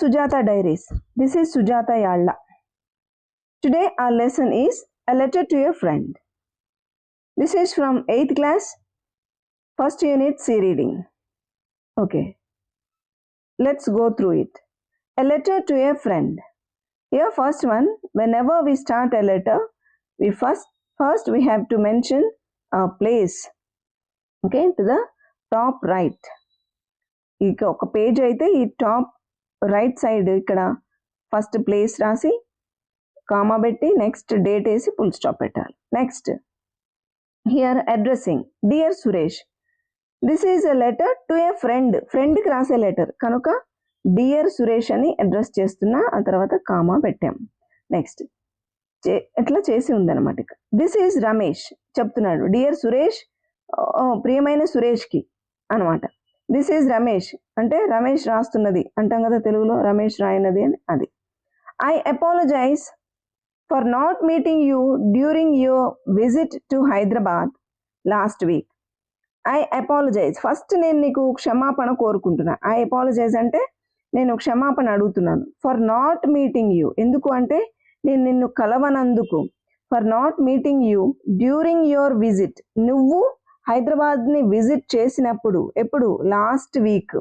Sujata Diaries. This is Sujata Yalla. Today our lesson is A Letter to a Friend. This is from 8th class, first unit C reading. Okay, let's go through it. A letter to a friend. Here first one, whenever we start a letter, we first we have to mention a place. Okay, to the top right. ఇక ఒక page అయితే ఈ top right side ఇక్కడ first place రాసి comma పెట్టి next date వేసి full stop పెట్టాలి. Next here addressing dear Suresh, this is a letter to a ఫ్రెండ్కి రాసే లెటర్ కనుక డియర్ సురేష్ అని అడ్రస్ చేస్తున్నా, ఆ తర్వాత కామా పెట్టాం. నెక్స్ట్ ఎట్లా చేసి ఉందన్నమాట. ఇక దిస్ ఈజ్ రమేష్ చెప్తున్నాడు, డియర్ సురేష్, ప్రియమైన సురేష్కి అనమాట. దిస్ ఈజ్ రమేష్ అంటే రమేష్ రాస్తున్నది అంటాం కదా తెలుగులో, రమేష్ రాయినది అని అది. I apologise for not meeting you during your visit to Hyderabad last week. I apologise, first నేను నీకు క్షమాపణ కోరుకుంటున్నా. ఐ అపాలజైజ్ అంటే నేను క్షమాపణ అడుగుతున్నాను. ఫర్ నాట్ మీటింగ్ యూ, ఎందుకు అంటే నేను నిన్ను కలవనందుకు. For not meeting you during your visit, నువ్వు హైదరాబాద్ని విజిట్ చేసినప్పుడు, ఎప్పుడు లాస్ట్ వీక్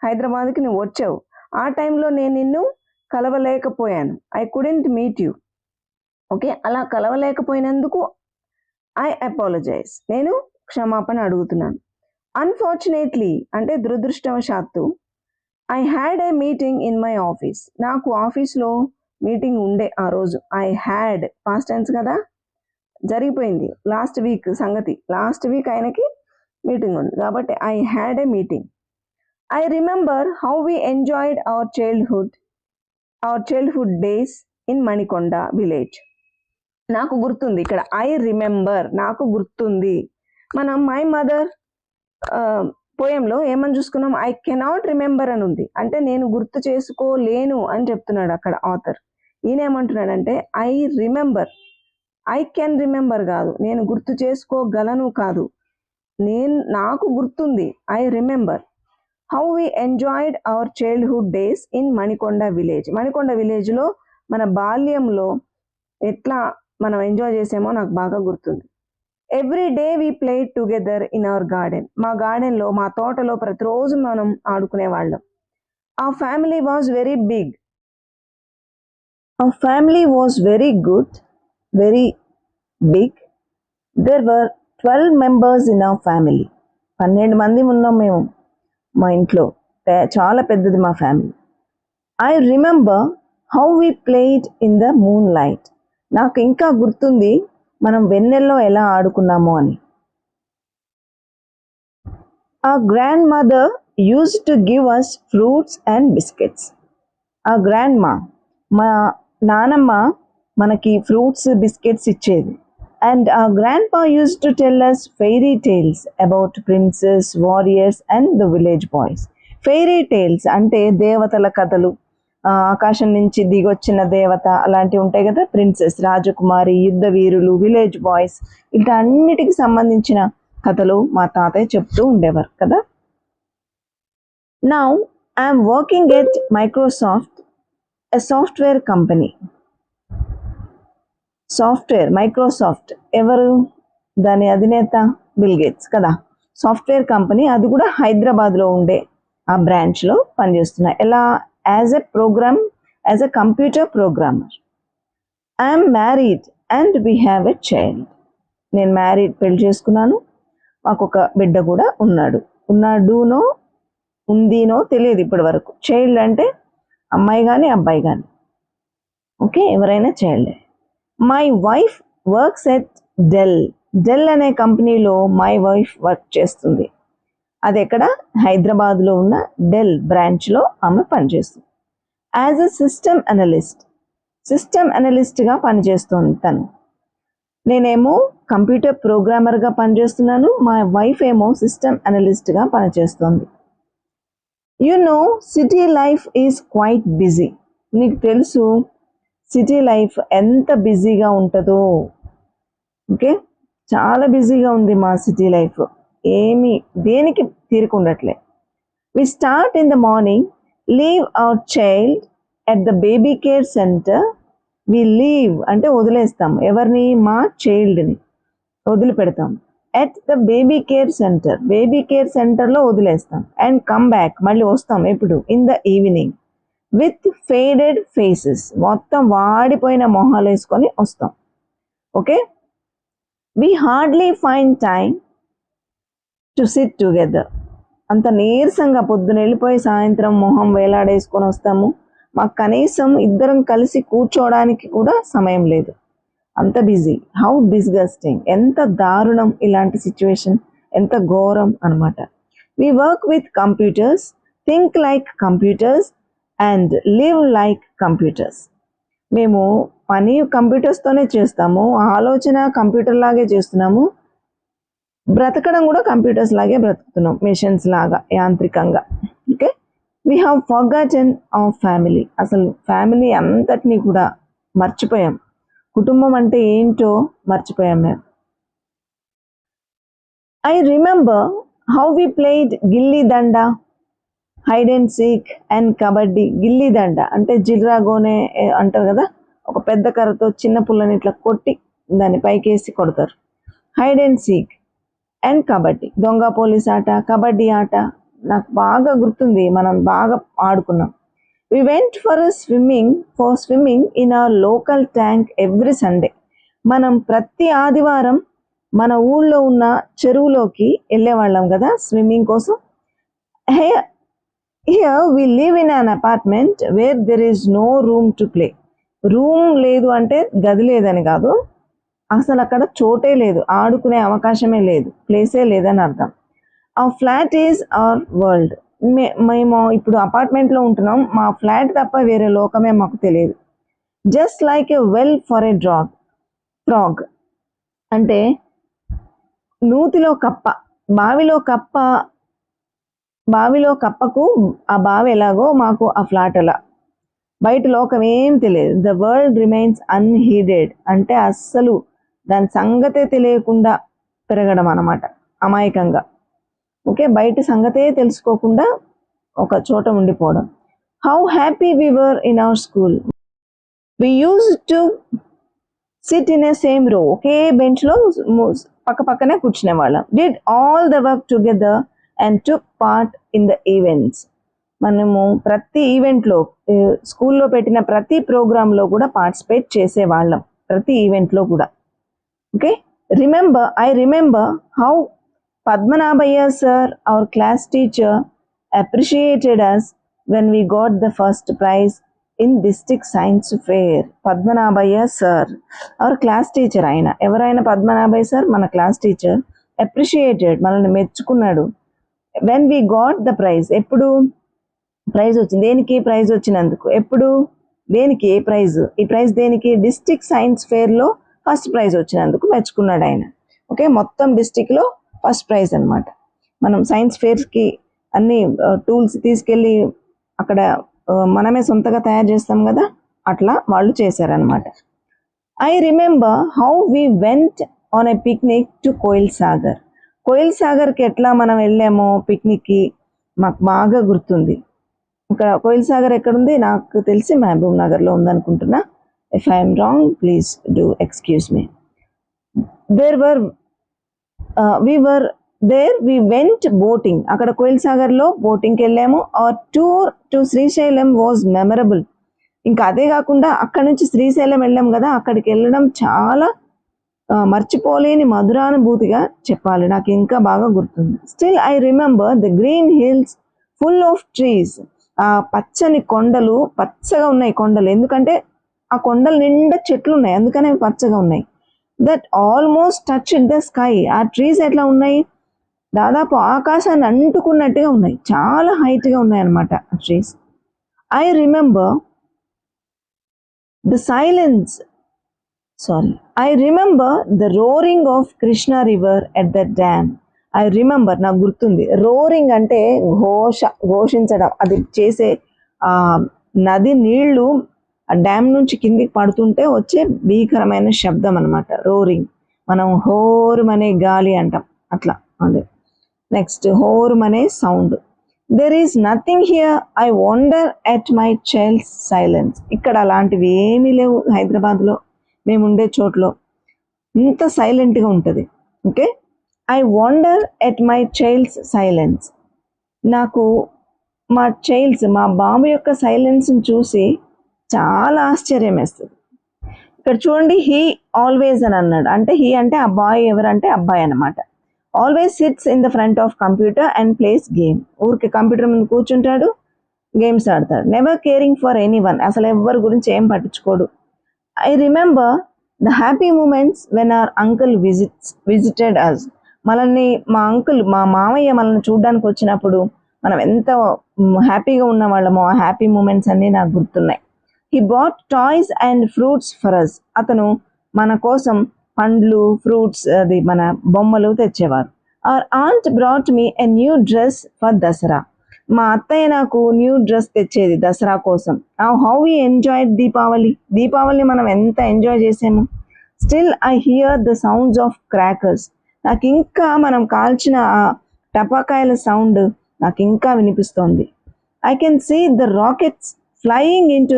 హైదరాబాద్కి నువ్వు వచ్చావు, ఆ టైంలో నేను నిన్ను కలవలేకపోయాను. I couldn't meet you. Okay, అలా కలవలేకపోయినందుకు ఐ అపాలజైజ్, నేను క్షమాపణ అడుగుతున్నాను. అన్ఫార్చునేట్లీ అంటే దురదృష్టవశాత్తు, I had a meeting in my office, నాకు ఆఫీస్లో మీటింగ్ ఉండే ఆ రోజు. ఐ హ్యాడ్ పాస్ట్ టెన్స్ కదా, జరిగిపోయింది లాస్ట్ వీక్ సంగతి. లాస్ట్ వీక్ ఆయనకి మీటింగ్ ఉంది కాబట్టి I had a meeting. I remember how we enjoyed our childhood days in Manikonda village. నాకు గుర్తుంది, ఇక్కడ ఐ రిమెంబర్ నాకు గుర్తుంది. మనం మై మదర్ పోయంలో ఏమని చూసుకున్నాం, ఐ కెనాట్ రిమెంబర్ అని ఉంది, అంటే నేను గుర్తు చేసుకోలేను అని చెప్తున్నాడు అక్కడ ఆథర్. ఈయన ఏమంటున్నాడంటే I remember, I can remember కాదు, నేను గుర్తు చేసుకోగలను కాదు, నాకు గుర్తుంది. I remember how we enjoyed our childhood days in Manikonda village. Manikonda విలేజ్లో మన బాల్యంలో ఎట్లా మనం ఎంజాయ్ చేసామో నాకు బాగా గుర్తుంది. Every day we played together in our garden, మా గార్డెన్లో మా తోటలో ప్రతిరోజు మనం ఆడుకునే వాళ్ళం. Our family was very big, our family was very good, very big. There were 12 members in our family. 12 మంది ఉన్నాం మేము మా ఇంట్లో, చాలా పెద్దది మా family. I remember how we played in the moonlight, నాకు ఇంకా గుర్తుంది మనం వెన్నెల్లో ఎలా ఆడుకున్నామో అని. our grandmother used to give us fruits and biscuits. our grandma, మా నానమ్మ మనకి ఫ్రూట్స్ బిస్కెట్స్ ఇచ్చేది. and our grandpa used to tell us fairy tales about princes, warriors and the village boys. fairy tales అంటే దేవతల కథలు, ఆకాశం నుంచి దిగొచ్చిన దేవత అలాంటివి ఉంటాయి కదా, ప్రిన్సెస్ రాజకుమారి, యుద్ధ వీరులు, విలేజ్ బాయ్స్, ఇట్లా అన్నిటికి సంబంధించిన కథలు మా తాతయ్య చెప్తూ ఉండేవారు కదా. Now I'm working at Microsoft, a software company. Software Microsoft ఎవరు, దాని అధినేత బిల్ గేట్స్ కదా. సాఫ్ట్వేర్ కంపెనీ, అది కూడా హైదరాబాద్లో ఉండే ఆ బ్రాంచ్లో పనిచేస్తున్నా. ఎలా, as a computer programmer. I'm married and we have a child, నేను మ్యారీడ్, పెళ్లి చేసుకున్నాను, మాకు ఒక బిడ్డ కూడా ఉన్నాడునో ఉందినో తెలియదు ఇప్పటి వరకు. చైల్డ్ అంటే అమ్మాయి కానీ అబ్బాయి కానీ, ఓకే, ఎవరైనా చైల్డే. My wife works at Dell అనే కంపెనీలో మై వైఫ్ వర్క్ చేస్తుంది. అది ఎక్కడ, హైదరాబాద్లో ఉన్న డెల్ బ్రాంచ్లో ఆమె పనిచేస్తుంది. యాజ్ ఎ సిస్టమ్ అనలిస్ట్గా పనిచేస్తుంది తను. నేనేమో కంప్యూటర్ ప్రోగ్రామర్గా పనిచేస్తున్నాను, మా వైఫ్ ఏమో సిస్టమ్ అనలిస్ట్గా పనిచేస్తుంది. You know city life is quite busy, నీకు తెలుసు సిటీ లైఫ్ ఎంత బిజీగా ఉంటుందో. ఓకే, చాలా బిజీగా ఉంది మా సిటీ లైఫ్, దేనికి తీరుకుండట్లే. We start in the morning leave our child at the baby care centre. We leave అంటే వదిలేస్తాం, ఎవరిని? మా చైల్డ్ని వదిలిపెడతాం. At the baby care centre, baby care సెంటర్లో వదిలేస్తాం. అండ్ కమ్ బ్యాక్, మళ్ళీ వస్తాం ఎప్పుడు? In the evening with faded faces, మొత్తం వాడిపోయిన మొహాలు వేసుకొని వస్తాం. Okay, we hardly find time to sit together. అంత నీరసంగా పొద్దున వెళ్ళిపోయి సాయంత్రం మొహం వేలాడేసుకొని వస్తాము, మాకు కనీసం ఇద్దరం కలిసి కూర్చోవడానికి కూడా సమయం లేదు, అంత బిజీ. హౌ డిస్గస్టింగ్, ఎంత దారుణం ఇలాంటి సిచ్యువేషన్, ఎంత ఘోరం అనమాట. We work with computers, think like computers and live like computers. మేము పని కంప్యూటర్స్తోనే చేస్తాము, ఆలోచన కంప్యూటర్ లాగే చేస్తున్నాము, బ్రతకడం కూడా కంప్యూటర్స్ లాగే బ్రతుకుతున్నాం, మెషిన్స్ లాగా యాంత్రికంగా. Okay, we have forgotten our family. అసలు ఫ్యామిలీ అంతటినీ కూడా మర్చిపోయాం, కుటుంబం అంటే ఏంటో మర్చిపోయాం మేము. I remember how we played gilli danda, hide and seek and kabaddi. Gilli danda అంటే జిర్రాగోనే అంటారు కదా, ఒక పెద్ద కర్రతో చిన్న పుల్లని ఇట్లా కొట్టి దాన్ని పైకేసి కొడతారు. Hide and seek and kabaddi, దొంగ పోలీస్ ఆట, కబడ్డీ ఆట నాకు బాగా గుర్తుంది, మనం బాగా ఆడుకున్నాం. We went for swimming in our local tank every Sunday. మనం ప్రతి ఆదివారం మన ఊళ్ళో ఉన్న చెరువులోకి వెళ్ళేవాళ్ళం కదా స్విమ్మింగ్ కోసం. Here we live in an apartment where there is no room to play. Room లేదు అంటే గది లేదని కాదు, అసలు అక్కడ చోటే లేదు, ఆడుకునే అవకాశమే లేదు, ప్లేసే లేదని అర్థం. Our flat is our world. మేము ఇప్పుడు అపార్ట్మెంట్లో ఉంటున్నాం, మా ఫ్లాట్ తప్ప వేరే లోకమే మాకు తెలియదు. Just like a well for a frog అంటే నూతిలో కప్ప, బావిలో కప్పకు ఆ బావి ఎలాగో మాకు ఆ ఫ్లాట్ అలా, బయట లోకం ఏం తెలియదు. ద వరల్డ్ రిమైన్స్ అన్హీడెడ్ అంటే అస్సలు దాని సంగతే తెలియకుండా పెరగడం అన్నమాట, అమాయకంగా. ఓకే, బయట సంగతే తెలుసుకోకుండా ఒక చోట ఉండిపోవడం. How happy we were in our school. We use to sit in a same row, ఒకే బెంచ్లో పక్క పక్కనే కూర్చునే వాళ్ళం. Did all the work together and took part in the events. మనము ప్రతి ఈవెంట్లో, స్కూల్లో పెట్టిన ప్రతి ప్రోగ్రాంలో కూడా పార్టిసిపేట్ చేసేవాళ్ళం, ప్రతి ఈవెంట్లో కూడా. Okay, I remember how Padmanabhaya sir, our class teacher, appreciated us when we got the first prize in district science fair. Padmanabhaya sir, our class teacher, ఆయన ఎవరైనా పద్మనాభయ్య సార్ మన క్లాస్ టీచర్, అప్రిషియేటెడ్ మనల్ని మెచ్చుకున్నాడు. when we got the prize, ఎప్పుడు praise వచ్చింది, దేనికి praise వచ్చినందుకు, ఎప్పుడు దేనికి, ఏ ప్రైజ్, ఈ ప్రైజ్ దేనికి, డిస్ట్రిక్ట్ సైన్స్ ఫేర్లో ఫస్ట్ ప్రైజ్ వచ్చినందుకు మెచ్చుకున్నాడు ఆయన. ఓకే, మొత్తం డిస్ట్రిక్ట్లో ఫస్ట్ ప్రైజ్ అనమాట. మనం సైన్స్ ఫేర్స్కి అన్ని టూల్స్ తీసుకెళ్ళి అక్కడ మనమే సొంతగా తయారు చేస్తాం కదా, అట్లా వాళ్ళు చేశారనమాట. I remember how we went on a picnic to Koil Sagar. Koil సాగర్కి ఎట్లా మనం వెళ్ళామో పిక్నిక్కి మాకు బాగా గుర్తుంది. ఇక్కడ కోయిల్ సాగర్ ఎక్కడుంది, నాకు తెలిసి మహబూబ్ నగర్లో ఉందనుకుంటున్నా. If I'm wrong please do excuse me. we went boating. అక్కడ కోయిల్ సాగర్లో బోటింగ్కి వెళ్ళాము. Our tour to Srisailam was memorable. ఇంకా అదే కాకుండా అక్కడ నుంచి శ్రీశైలం వెళ్ళాం కదా, అక్కడికి వెళ్ళడం చాలా మర్చిపోలేని మధురానుభూతిగా చెప్పాలి, నాకు ఇంకా బాగా గుర్తుంది. Still I remember the green hills full of trees. ఆ పచ్చని కొండలు, పచ్చగా ఉన్నాయి కొండలు, ఎందుకంటే ఆ కొండల నిండా చెట్లు ఉన్నాయి, అందుకనే పచ్చగా ఉన్నాయి. That almost touched the sky. ఆ ట్రీస్ ఎట్లా ఉన్నాయి, దాదాపు ఆకాశాన్ని అంటుకున్నట్టుగా ఉన్నాయి, చాలా హైట్గా ఉన్నాయి అన్నమాట ఆ trees. I remember the roaring of Krishna river at the dam. I remember, నాకు గుర్తుంది. రోరింగ్ అంటే ఘోషించడం, అది చేసే నది నీళ్లు ఆ డ్యామ్ నుంచి కిందికి పడుతుంటే వచ్చే భీకరమైన శబ్దం అనమాట రోరింగ్. మనం హోరుమనే గాలి అంటాం, అట్లా అదే. నెక్స్ట్ హోరుమనే sound. There is nothing here, I wonder at my child's silence. ఇక్కడ అలాంటివి ఏమీ లేవు హైదరాబాద్లో, మేము ఉండే చోట్లో. ఇంత సైలెంట్గా ఉంటుంది. Okay, I wonder at my child's silence. నాకు మా బాబు యొక్క సైలెన్స్ని చూసి చాలా ఆశ్చర్యం వేస్తుంది. ఇక్కడ చూడండి, హీ ఆల్వేస్ అని అన్నాడు. అంటే హీ అంటే ఆ బాయ్ ఎవరంటే అబ్బాయి అనమాట. Always sits in the front of computer and plays game. ఊరికి కంప్యూటర్ ముందు కూర్చుంటాడు, గేమ్స్ ఆడతాడు. Never caring for any one, అసలు ఎవరి గురించి ఏం పట్టించుకోడు. I remember the happy moments when our uncle visited us. మనల్ని మా మామయ్య మనల్ని చూడడానికి వచ్చినప్పుడు మనం ఎంత హ్యాపీగా ఉన్న వాళ్ళమో ఆ హ్యాపీ మూమెంట్స్ అన్నీ నాకు గుర్తున్నాయి. He bought toys and fruits for us. అతను మన కోసం పండ్లు, ఫ్రూట్స్, అది మన బొమ్మలు తెచ్చేవారు. Our aunt brought me a new dress for Dasara. మా అత్తయ్య నాకు న్యూ డ్రెస్ తెచ్చేది దసరా కోసం. హౌ వి ఎంజాయ్డ్ దీపావళి మనం ఎంత ఎంజాయ్ చేసాము. Still I here the sounds of crackers. నాకు ఇంకా మనం కాల్చిన ఆ టపాకాయల సౌండ్ నాకు ఇంకా వినిపిస్తోంది. I can see the rockets flying in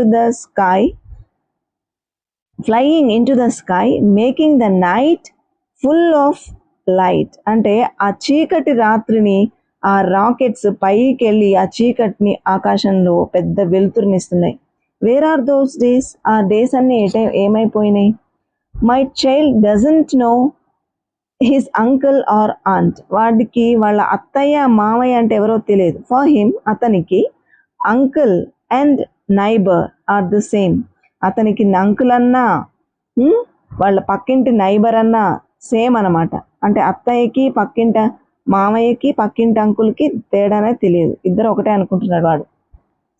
to the sky making the night full of light. అంటే ఆ చీకటి రాత్రిని ఆ రాకెట్స్ పైకి వెళ్ళి ఆ చీకటిని ఆకాశంలో పెద్ద వెలుతురునిస్తున్నాయి. Where are those days? ఆ డేస్ అన్ని ఏమైపోయినాయి? My child doesn't know his uncle or aunt. వాడికి వాళ్ళ అత్తయ్య మామయ్య అంటే ఎవరో తెలియదు. ఫర్ హిమ్, అతనికి uncle and neighbour are the same. అతనికి అంకుల్ అన్నా వాళ్ళ పక్కింటి నైబర్ అన్నా సేమ్ అనమాట. అంటే అత్తయ్యకి పక్కింటి మామయ్యకి పక్కింటి అంకుల్కి తేడానే తెలియదు, ఇద్దరు ఒకటే అనుకుంటున్నాడు వాడు.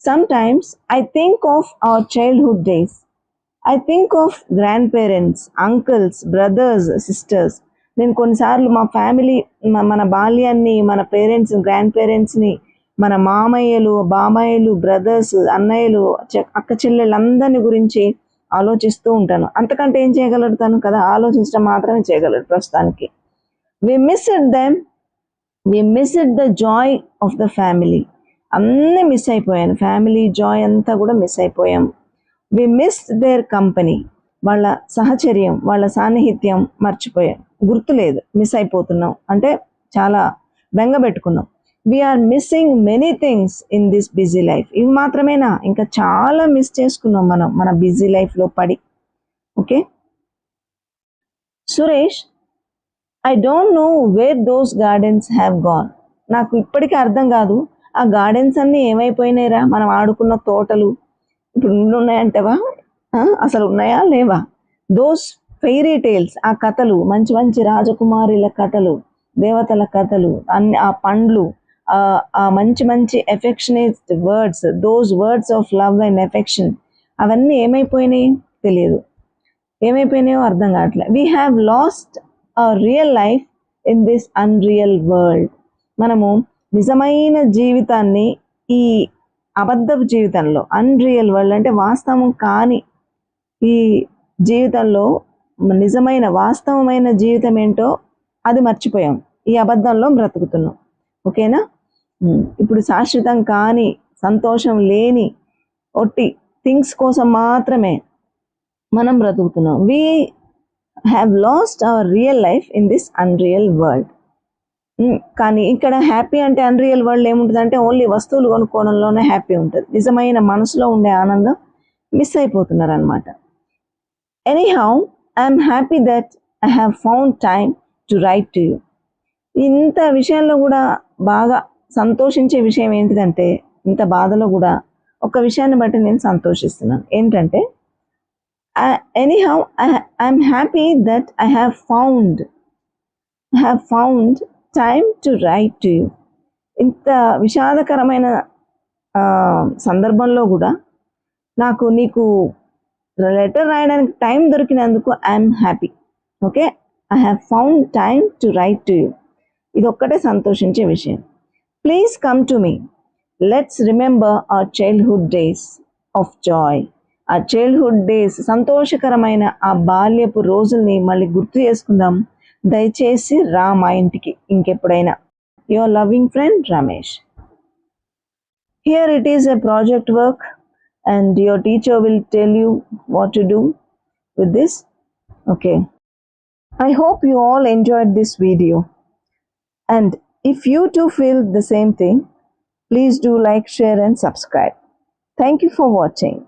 Some times I think of our childhood days. I think of grand parents, uncles, brothers, sisters. నేను కొన్నిసార్లు మా ఫ్యామిలీ, మన బాల్యాన్ని, మన పేరెంట్స్, గ్రాండ్ పేరెంట్స్ని, మన మామయ్యలు, బాబాయ్యలు, బ్రదర్స్, అన్నయ్యలు, అక్క చెల్లెళ్ళందరిని గురించి ఆలోచిస్తూ ఉంటాను. అంతకంటే ఏం చేయగలుగుతాను కదా, ఆలోచించడం మాత్రమే చేయగలరు ప్రస్తుతానికి. We missed the joy of the family. అన్నీ మిస్ అయిపోయాను, ఫ్యామిలీ జాయ్ అంతా కూడా మిస్ అయిపోయాం. We missed their company. వాళ్ళ సహచర్యం, వాళ్ళ సాన్నిహిత్యం మర్చిపోయాం, గుర్తులేదు, మిస్ అయిపోతున్నాం అంటే చాలా బెంగ పెట్టుకున్నాం. We are missing many things in this busy life. ఇవి మాత్రమేనా, ఇంకా చాలా మిస్ చేసుకున్నాం మనం మన బిజీ లైఫ్లో పడి. Okay, Suresh, I don't know where those gardens have gone. నాకు ఇప్పటికీ అర్థం కాదు ఆ గార్డెన్స్ అన్నీ ఏమైపోయినాయిరా, మనం ఆడుకున్న తోటలు ఇప్పుడు ఉన్నాయంటవా, అసలు ఉన్నాయా లేవా? దోస్ ఫెయిరీ టేల్స్, ఆ కథలు, మంచి మంచి రాజకుమారుల కథలు, దేవతల కథలు, అన్ని ఆ పండ్లు, ఆ మంచి మంచి affectionate words, those words of love and affection, అవన్నీ ఏమైపోయినాయి తెలియదు, ఏమైపోయినాయో అర్థం కావట్లేదు. We have lost our real life in this unreal world. మనము నిజమైన జీవితాన్ని ఈ అబద్ధపు జీవితంలో, అన్రియల్ వరల్డ్ అంటే వాస్తవం కాని ఈ జీవితంలో, నిజమైన వాస్తవమైన జీవితం ఏంటో అది మర్చిపోయాం, ఈ అబద్ధంలో బ్రతుకుతున్నాం. ఓకేనా? ఇప్పుడు శాశ్వతం కాని, సంతోషం లేని ఒట్టి థింగ్స్ కోసం మాత్రమే మనం బ్రతుకుతున్నాం. We have lost our real life in this unreal world. కానీ ఇక్కడ హ్యాపీ అంటే అన్రియల్ వరల్డ్ ఏముంటుంది అంటే ఓన్లీ వస్తువులు కొనుక్కోవడంలోనే హ్యాపీ ఉంటుంది, నిజమైన మనసులో ఉండే ఆనందం మిస్ అయిపోతున్నారు అనమాట. Anyhow, I'm happy that I have found time to right to you. ఇంత విషయంలో కూడా బాగా సంతోషించే విషయం ఏంటిదంటే, ఇంత బాధలో కూడా ఒక విషయాన్ని బట్టి నేను సంతోషిస్తున్నాను. ఏంటంటే, anyhow I'm happy that I have found time to right to you. ఇంత విషాదకరమైన సందర్భంలో కూడా నాకు నీకు లెటర్ రాయడానికి టైం దొరికినందుకు I'm happy. Okay, I have found time to right to you. ఇది ఒక్కటే సంతోషించే విషయం. Please come to me, let's remember our childhood days of Joy. ఆ చైల్డ్హుడ్ డేస్, సంతోషకరమైన ఆ బాల్యపు రోజుల్ని మళ్ళీ గుర్తు చేసుకుందాం. దయచేసి రా మా ఇంటికి ఇంకెప్పుడైనా. Your loving friend Ramesh. Here it is a project work and your teacher will tell you what to do with this. Okay. I hope you all enjoyed this video. And if you too feel the same thing, please do like, share and subscribe. Thank you for watching.